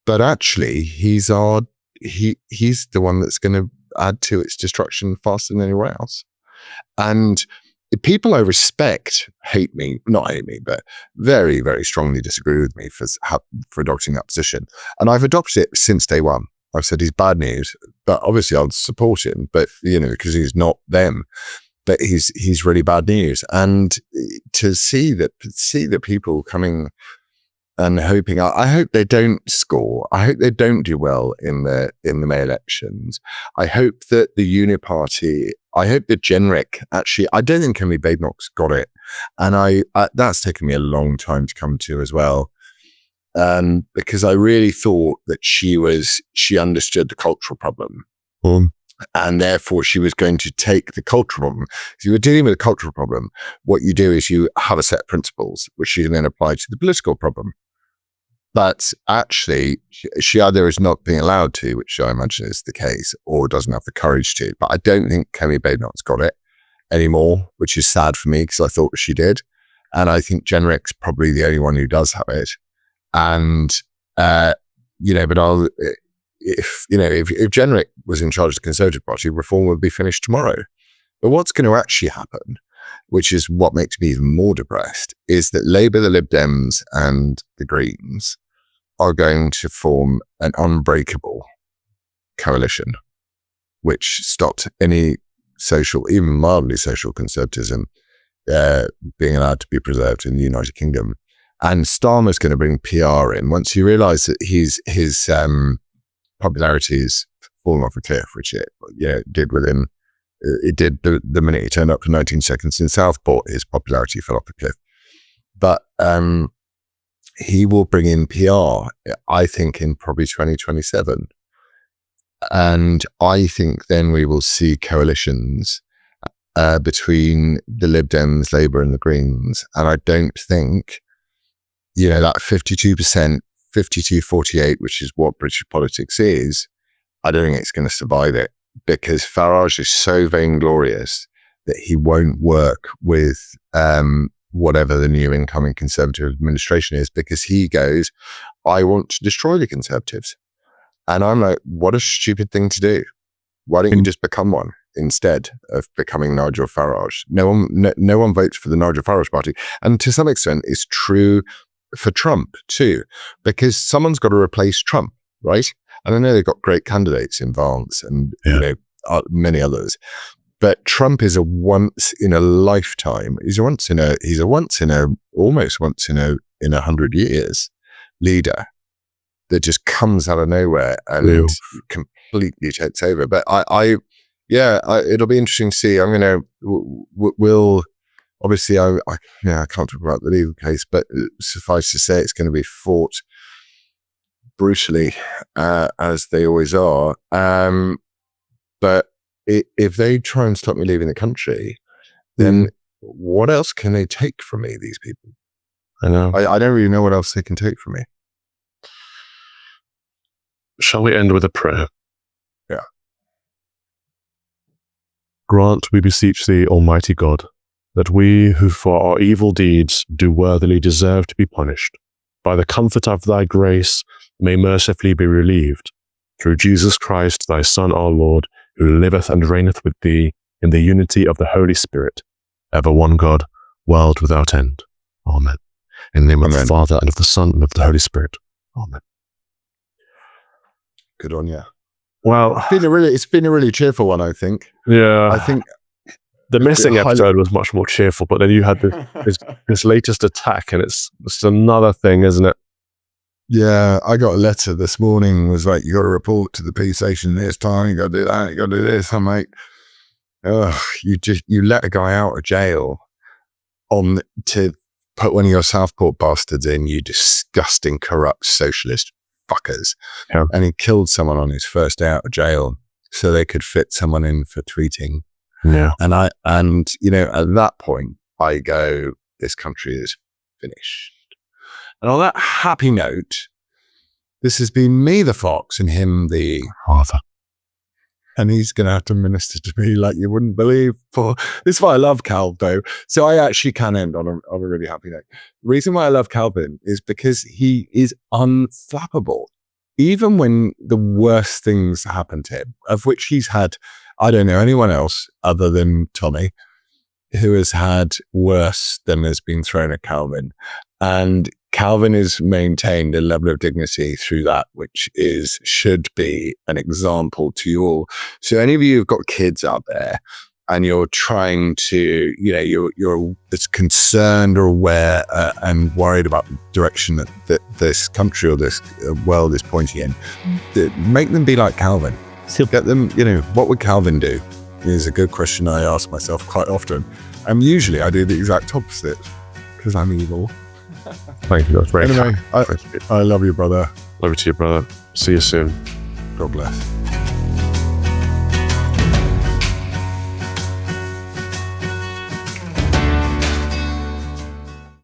But actually, he's the one that's going to add to its destruction faster than anywhere else. And people I respect not hate me, but very, very strongly disagree with me for adopting that position. And I've adopted it since day one. I've said he's bad news, but obviously I'll support him, but because he's not them. but he's really bad news. And to see the people coming and hoping, I hope they don't score. I hope they don't do well in the May elections. I hope that the Uniparty, I hope that Jenrick, actually, I don't think Emily Badenoch's got it. And that's taken me a long time to come to as well. Because I really thought that she understood the cultural problem. And therefore she was going to take the cultural problem. If you were dealing with a cultural problem, what you do is you have a set of principles, which you then apply to the political problem. But actually, she either is not being allowed to, which I imagine is the case, or doesn't have the courage to. But I don't think Kemi Badenoch's got it anymore, which is sad for me because I thought she did. And I think Jenrick's probably the only one who does have it. And, but if Jenrick was in charge of the Conservative Party, reform would be finished tomorrow. But what's going to actually happen, which is what makes me even more depressed, is that Labour, the Lib Dems and the Greens are going to form an unbreakable coalition, which stopped any social, even mildly social conservatism being allowed to be preserved in the United Kingdom. And Starmer's going to bring PR in. Once you realise that his popularity is falling off a cliff, which it did within, it did the minute he turned up for 19 seconds in Southport, his popularity fell off a cliff. But he will bring in PR, I think, in probably 2027. And I think then we will see coalitions between the Lib Dems, Labour and the Greens. And I don't think, that 52%, 52-48, which is what British politics is, I don't think it's going to survive it, because Farage is so vainglorious that he won't work with whatever the new incoming Conservative administration is, because he goes, I want to destroy the Conservatives. And I'm like, what a stupid thing to do. Why don't you just become one instead of becoming Nigel Farage? No one votes for the Nigel Farage party. And to some extent, it's true for Trump too, because someone's got to replace Trump, right? And I know they've got great candidates in Vance and many others, but Trump is a once in a lifetime. He's almost once in a 100 years leader that just comes out of nowhere and completely takes over. But it'll be interesting to see. We'll obviously, I can't talk about the legal case, but suffice to say, it's going to be fought brutally, as they always are. But if they try and stop me leaving the country, then what else can they take from me, these people? I know. I don't really know what else they can take from me. Shall we end with a prayer? Yeah. Grant, we beseech thee, Almighty God, that we who for our evil deeds do worthily deserve to be punished, by the comfort of thy grace may mercifully be relieved, through Jesus Christ, thy Son, our Lord, who liveth and reigneth with thee in the unity of the Holy Spirit, ever one God, world without end. Amen. In the name of the Father, and of the Son, and of the Holy Spirit. Amen. Good on you. Well, it's been a really cheerful one, I think. Yeah. I think the missing episode was much more cheerful, but then you had this latest attack, and it's another thing, isn't it? Yeah, I got a letter this morning. It was like, you got to report to the police station this time. You got to do that. You got to do this. I'm like, you let a guy out of jail to put one of your Southport bastards in, you disgusting, corrupt socialist fuckers. Yeah. And he killed someone on his first day out of jail so they could fit someone in for tweeting. Yeah. And at that point, I go, this country is finished. And on that happy note, this has been me, the fox, and him, the Arthur. And he's going to have to minister to me like you wouldn't believe. This is why I love Cal, though. So I actually can end on a really happy note. The reason why I love Calvin is because he is unflappable. Even when the worst things happen to him, of which he's had, I don't know anyone else other than Tommy, who has had worse than has been thrown at Calvin. And Calvin has maintained a level of dignity through that, which should be an example to you all. So any of you who've got kids out there, and you're trying to, you're as concerned or aware and worried about the direction that this country or this world is pointing in, make them be like Calvin. So, Get them, what would Calvin do? Is a good question I ask myself quite often. And usually I do the exact opposite because I'm evil. Thank you. That's very Anyway, kind. I love you, brother. Over to you, brother. See you soon. God bless.